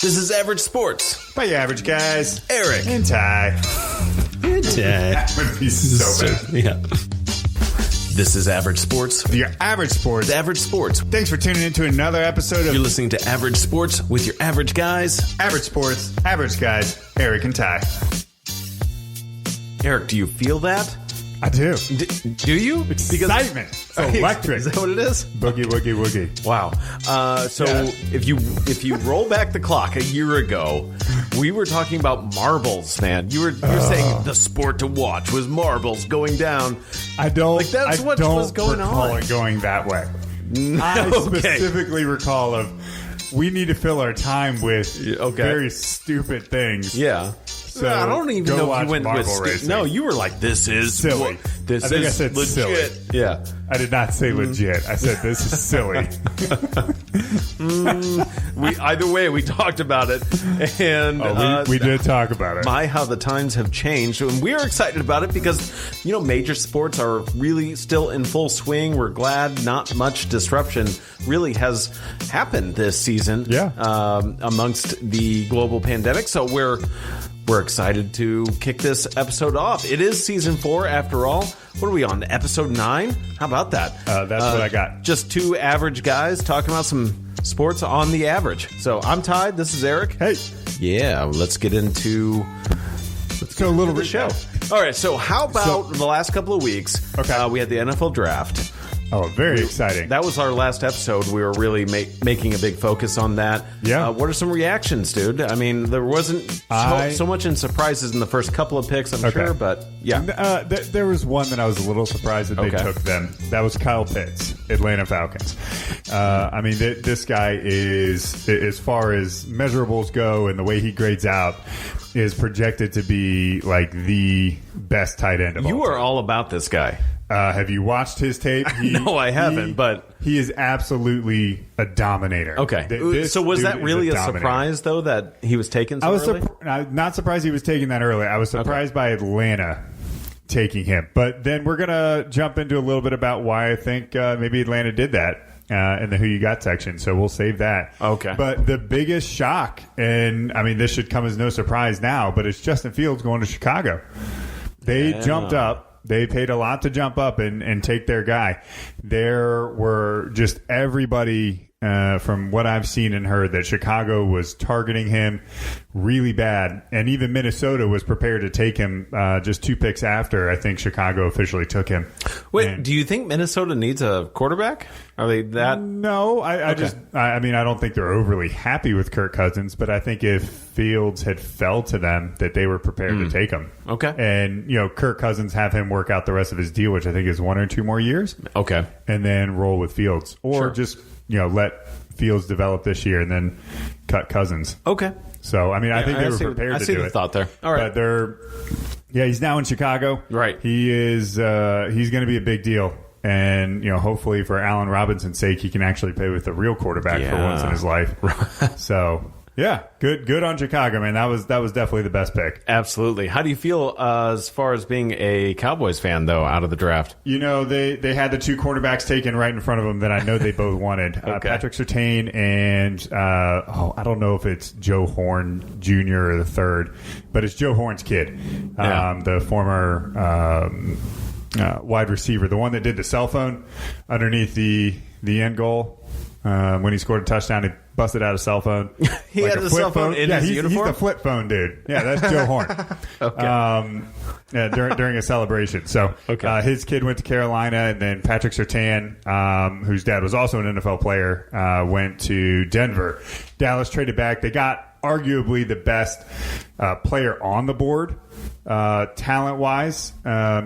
This is Average Sports. By your average guys, Eric. and Ty. That would be so bad. Yeah. This is Average Sports. Your average sports. Average Sports. Thanks for tuning in to another episode You're of listening to Average Sports with your average guys. Average Sports, average guys, Eric and Ty. Eric, do you feel that? I do. Do you? Excitement. It's electric. Is that what it is? Boogie, woogie, woogie. Wow. If you roll back the clock a year ago, we were talking about marbles, man. You were saying the sport to watch was marbles going down. I don't. That's what was going recall on. it going that way. No, I okay. specifically recall we need to fill our time with very stupid things. Yeah. So I don't even know if you went with racing. No, you were like, this is silly. This I think is I said legit. silly. Yeah. I did not say legit. I said this is silly. Either way, we talked about it, and we did talk about it. My, how the times have changed, and we're excited about it because major sports are really still in full swing. We're glad not much disruption really has happened this season. Yeah. Amongst the global pandemic, so we're excited to kick this episode off. It is season 4 after all. What are we on? Episode 9? How about that? That's what I got. Just two average guys talking about some sports on the average. So I'm Ty. This is Eric. Hey. Yeah, let's get into go a little the bit show. All right, so how about the last couple of weeks? Okay. We had the NFL draft. Oh, very exciting. That was our last episode. We were really making a big focus on that. Yeah. What are some reactions, dude? I mean, there wasn't so much in surprises in the first couple of picks, I'm sure, but yeah. There was one that I was a little surprised that they took them. That was Kyle Pitts, Atlanta Falcons. I mean, this guy is, as far as measurables go and the way he grades out, is projected to be like the best tight end of all time. You are all about this guy. Have you watched his tape? No, I haven't, but he is absolutely a dominator. Okay. So was that really a surprise, though, that he was taken so early? I was not surprised he was taken that early. I was surprised by Atlanta taking him. But then we're going to jump into a little bit about why I think maybe Atlanta did that in the Who You Got section. So we'll save that. Okay. But the biggest shock, and I mean, this should come as no surprise now, but it's Justin Fields going to Chicago. They jumped up. They paid a lot to jump up and take their guy. There were just everybody, from what I've seen and heard, that Chicago was targeting him really bad. And even Minnesota was prepared to take him just 2 picks after I think Chicago officially took him. Wait, do you think Minnesota needs a quarterback? Are they that? No, I don't think they're overly happy with Kirk Cousins, but I think if Fields had fell to them, that they were prepared to take him. Okay. And, Kirk Cousins, have him work out the rest of his deal, which I think is 1 or 2 more years. Okay. And then roll with Fields. Or just, let Fields develop this year and then cut Cousins. Okay. So, I mean, I think they were prepared to do it. I see the thought there. All right. But he's now in Chicago. Right. He is, he's going to be a big deal. And, hopefully for Allen Robinson's sake, he can actually play with a real quarterback for once in his life. So, yeah, good on Chicago, man. That was definitely the best pick. Absolutely. How do you feel as far as being a Cowboys fan, though, out of the draft? They had the 2 quarterbacks taken right in front of them that I know they both wanted. Patrick Surtain and, I don't know if it's Joe Horn Jr. or the third, but it's Joe Horn's kid, the former wide receiver, the one that did the cell phone underneath the end goal when he scored a touchdown. He busted out a cell phone. He had a cell phone in his uniform? He's the flip phone dude. Yeah, that's Joe Horn. During a celebration. So his kid went to Carolina, and then Patrick Surtain, whose dad was also an NFL player, went to Denver. Dallas traded back. They got arguably the best player on the board. Talent-wise,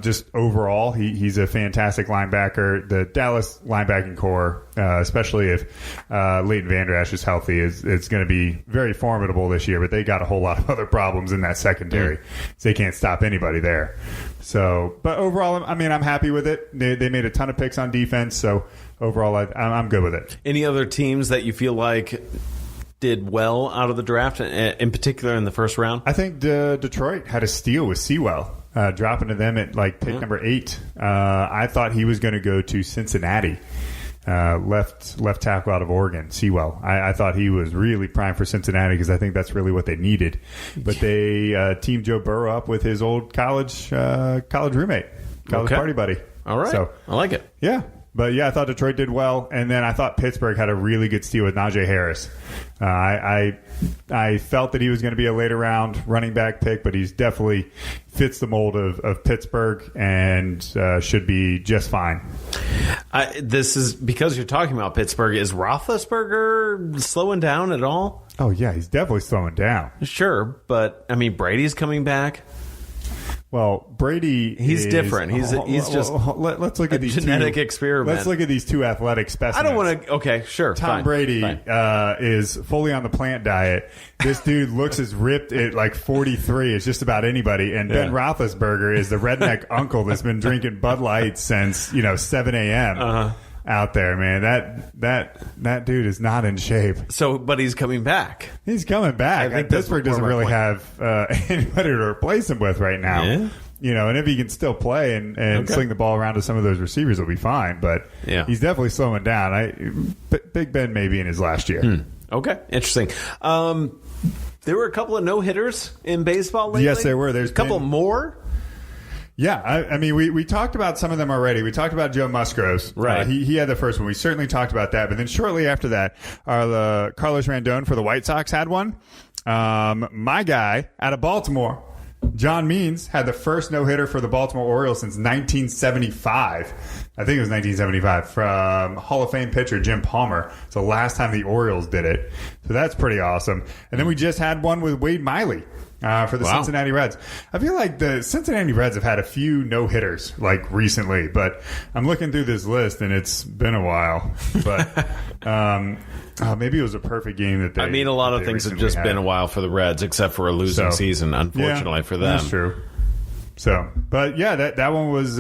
just overall, he's a fantastic linebacker. The Dallas linebacking core, especially if Leighton Vander Esch is healthy, it's going to be very formidable this year. But they got a whole lot of other problems in that secondary, so they can't stop anybody there. So, but overall, I mean, I'm happy with it. They made a ton of picks on defense, so overall, I'm good with it. Any other teams that you feel like did well out of the draft, in particular in the first round? I think Detroit had a steal with Sewell, dropping to them at like pick number 8. I thought he was going to go to Cincinnati. left tackle out of Oregon, Sewell. I thought he was really prime for Cincinnati because I think that's really what they needed. But they teamed Joe Burrow up with his old college roommate, party buddy. All right. So, I like it. Yeah. But, yeah, I thought Detroit did well. And then I thought Pittsburgh had a really good steal with Najee Harris. I felt that he was going to be a later round running back pick, but he's definitely fits the mold of Pittsburgh and should be just fine. This is because you're talking about Pittsburgh. Is Roethlisberger slowing down at all? Oh, yeah, he's definitely slowing down. Sure, but, I mean, Brady's coming back. Well, Brady he's different. He's just let's look at these genetic experiment. Let's look at these two athletic specimens. I don't want to. Okay, sure. Tom Brady is fully on the plant diet. This dude looks as ripped at like 43 as just about anybody. And Ben Roethlisberger is the redneck uncle that's been drinking Bud Light since 7 a.m. Out there, man. That dude is not in shape. So, but he's coming back. He's coming back. I think Pittsburgh doesn't really have anybody to replace him with right now. Yeah. And if he can still play and sling the ball around to some of those receivers, he'll be fine. But he's definitely slowing down. Big Ben may be in his last year. Okay, interesting. There were a couple of no-hitters in baseball lately. Yes, there were. There's a couple more. Yeah, I mean, we talked about some of them already. We talked about Joe Musgrove. Right. He had the first one. We certainly talked about that. But then shortly after that, the Carlos Rendon for the White Sox had one. My guy out of Baltimore, John Means, had the first no-hitter for the Baltimore Orioles since 1975. I think it was 1975 from Hall of Fame pitcher Jim Palmer. It's the last time the Orioles did it. So that's pretty awesome. And then we just had one with Wade Miley. For the Cincinnati Reds. I feel like the Cincinnati Reds have had a few no-hitters like recently, but I'm looking through this list and it's been a while. But maybe it was a perfect game that they. I mean, a lot of things have just been a while for the Reds, except for a losing season, unfortunately for them. That's true. So, but yeah, that one was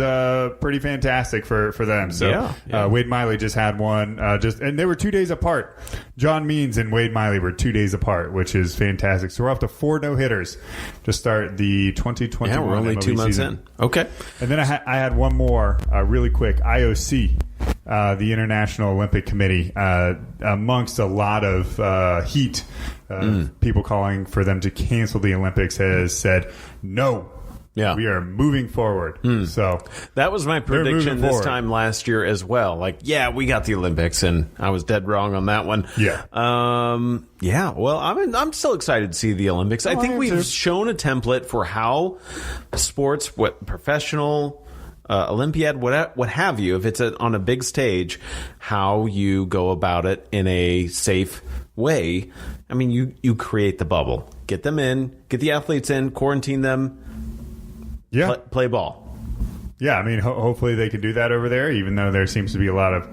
pretty fantastic for them. So, Wade Miley just had one, and they were 2 days apart. John Means and Wade Miley were 2 days apart, which is fantastic. So we're up to 4 no-hitters to start the 2021. Yeah, we're only MLB 2 months season. in. Okay, and then I had one more really quick. IOC, the International Olympic Committee, amongst a lot of heat, people calling for them to cancel the Olympics, has said no. Yeah, we are moving forward. So that was my prediction this time last year as well. Like, we got the Olympics, and I was dead wrong on that one. Yeah. Well, I'm still excited to see the Olympics. I think we've shown a template for how sports, professional, Olympiad, what have you, if it's on a big stage, how you go about it in a safe way. I mean, you create the bubble, get them in, get the athletes in, quarantine them. Yeah. Play ball. Yeah, I mean, hopefully they can do that over there, even though there seems to be a lot of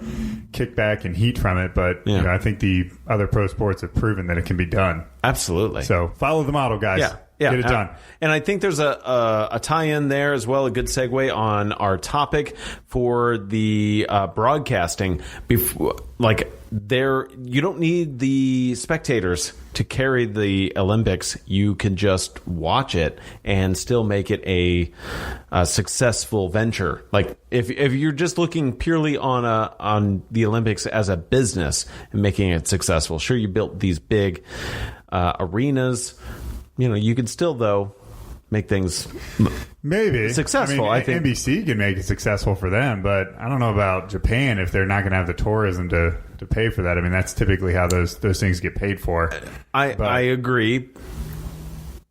kickback and heat from it. But I think the other pro sports have proven that it can be done. Absolutely. So follow the model, guys. Yeah. Get it done. And I think there's a tie-in there as well, a good segue on our topic for the broadcasting. You don't need the spectators to carry the Olympics. You can just watch it and still make it a successful venture. Like if you're just looking purely on the Olympics as a business and making it successful, sure, you built these big arenas. You can still, though, make things maybe successful. I think NBC can make it successful for them, but I don't know about Japan if they're not going to have the tourism to pay for that. I mean, that's typically how those things get paid for. I agree.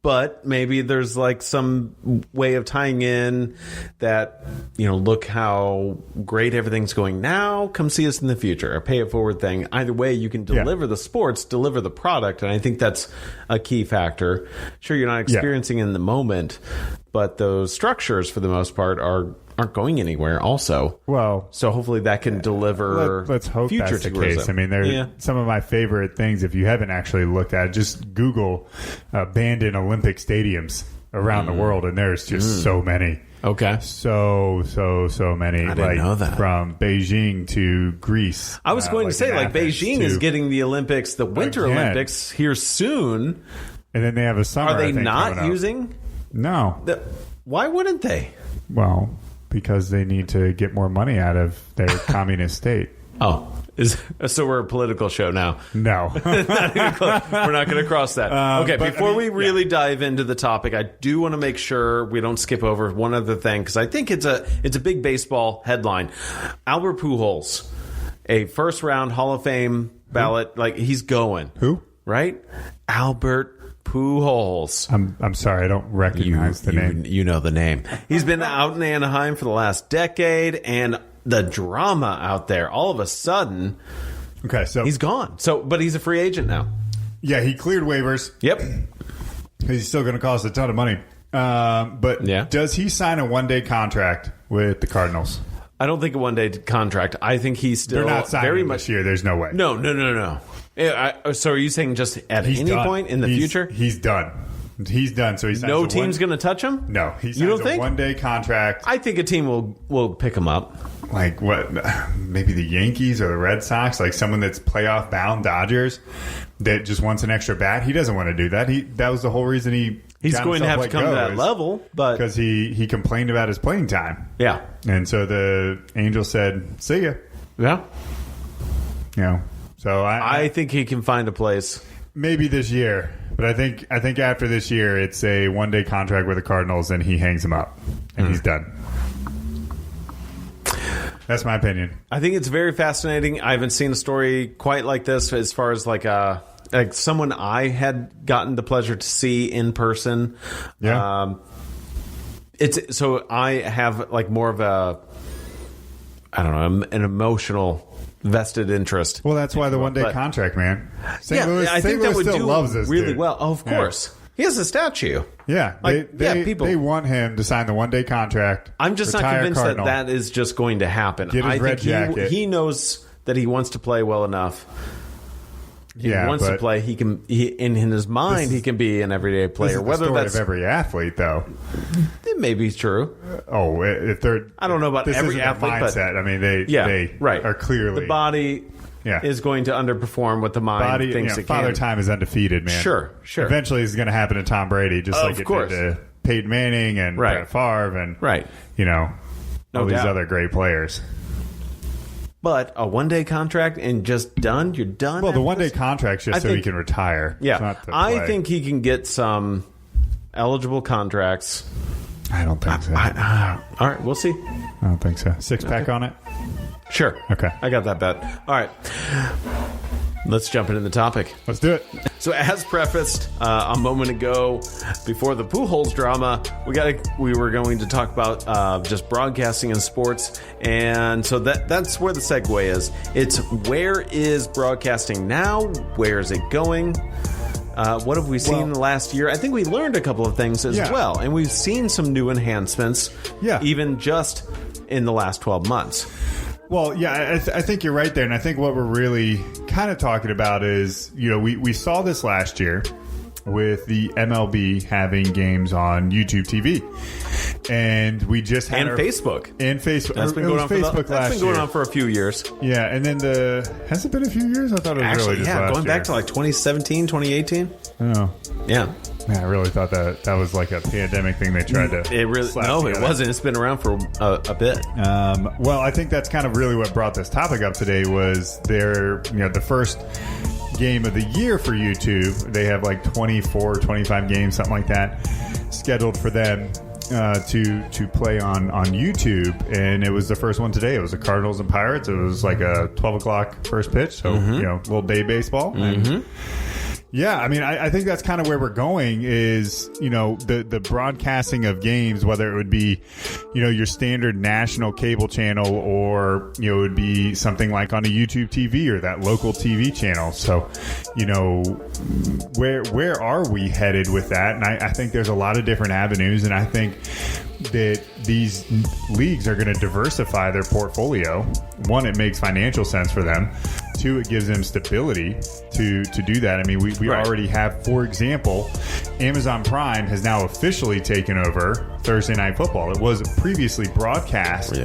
But maybe there's like some way of tying in that, look how great everything's going now. Come see us in the future. A pay it forward thing. Either way, you can deliver the sports, deliver the product. And I think that's a key factor. Sure, you're not experiencing in the moment, but those structures, for the most part, aren't going anywhere also. Well, so hopefully that can deliver let's hope future that's the tourism. Case. I mean, they're some of my favorite things. If you haven't actually looked at it, just Google abandoned Olympic stadiums around the world, and there's just so many. Okay. So many. I didn't know that. From Beijing to Greece. I was going to say, Beijing is getting the Olympics, the Winter Olympics, here soon. And then they have a summer. Are they not using? No. Why wouldn't they? Well, because they need to get more money out of their communist state. Oh. So we're a political show now. No. We're not going to cross that. Okay, before we really dive into the topic, I do want to make sure we don't skip over one other thing, because I think it's a big baseball headline. Albert Pujols, a first-round Hall of Fame ballot, like he's going. Who? Right? Albert Pujols. I'm sorry, I don't recognize the name. You know the name. He's been out in Anaheim for the last decade, and the drama out there, all of a sudden, okay, so he's gone. But he's a free agent now. Yeah, he cleared waivers. Yep. He's still going to cost a ton of money. But does he sign a one-day contract with the Cardinals? I don't think a one-day contract. I think he's still They're not signing very him much this year. There's no way. No. So are you saying just at any point in the future? He's done. He's done. So he's no team's going to touch him? No. He you don't signs a think? one-day contract. I think a team will pick him up. Like what? Maybe the Yankees or the Red Sox, like someone that's playoff bound, Dodgers, that just wants an extra bat. He doesn't want to do that. That was the whole reason he's going to have to come to that level, but because he complained about his playing time. Yeah, and so the Angels said, "See ya." Yeah, So I think he can find a place. Maybe this year, but I think after this year, it's a one-day contract with the Cardinals, and he hangs him up, and he's done. That's my opinion. I think it's very fascinating. I haven't seen a story quite like this as far as like someone I had gotten the pleasure to see in person. Yeah. It's so I have like more of an emotional vested interest. Well, that's why the one-day contract, man. St. Louis, I think that would still do loves this really dude. well. Oh, of course. Yeah. He has a statue. Yeah, people. They want him to sign the one-day contract. I'm just not convinced that is just going to happen. Get his red jacket. He knows that he wants to play well enough. He wants to play. He can. In his mind, he can be an everyday player. This is Whether the story that's of every athlete, though. It may be true. If they're, I don't know about every athlete, mindset. But I mean, they are clearly the body. Is going to underperform what the mind thinks it can. Father time is undefeated, man. Sure. Eventually, it's going to happen to Tom Brady, just like it did to Peyton Manning and Brett Favre and all these other great players. But a one-day contract and just done? You're done? Well, the one-day contract's just so he can retire. Yeah. I think he can get some eligible contracts. I don't think so. All right, we'll see. I don't think so. Six-pack on it? Sure. Okay. I got that bet. All right. Let's jump into the topic. Let's do it. So, as prefaced a moment ago, before the Pujols drama, we were going to talk about just broadcasting and sports, and so that's where the segue is. It's where is broadcasting now? Where is it going? What have we seen in the last year? I think we learned a couple of things as well, and we've seen some new enhancements, even just in the last 12 months. Well, yeah, I think you're right there. And I think what we're really kind of talking about is, we saw this last year with the MLB having games on YouTube TV. And we just had Facebook. And Facebook. That's been going on for a few years. Yeah, and then has it been a few years? I thought it was really just last year. Going back to like 2017, 2018. Oh. Yeah. Yeah, I really thought that was like a pandemic thing they tried to. It wasn't. It's been around for a bit. Well, I think that's kind of really what brought this topic up today was the first game of the year for YouTube. They have like 24, 25 games, something like that, scheduled for them to play on YouTube, and it was the first one today. It was the Cardinals and Pirates. It was like a 12 o'clock first pitch, so little day baseball. And, yeah, I mean, I think that's kind of where we're going is, the broadcasting of games, whether it would be, your standard national cable channel or, it would be something like on a YouTube TV or that local TV channel. So, where are we headed with that? And I think there's a lot of different avenues, and I think that these leagues are going to diversify their portfolio. One, it makes financial sense for them. Two, it gives them stability to do that. I mean, we already have, for example, Amazon Prime has now officially taken over Thursday Night Football. It was previously broadcast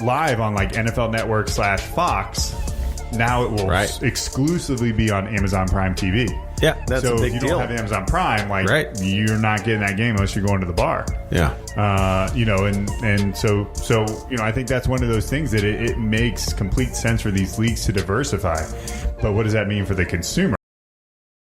live on like NFL Network /Fox now it will exclusively be on Amazon Prime TV. Yeah, that's a big deal. So if you don't have Amazon Prime, you're not getting that game unless you're going to the bar. Yeah. So I think that's one of those things that it makes complete sense for these leagues to diversify. But what does that mean for the consumer?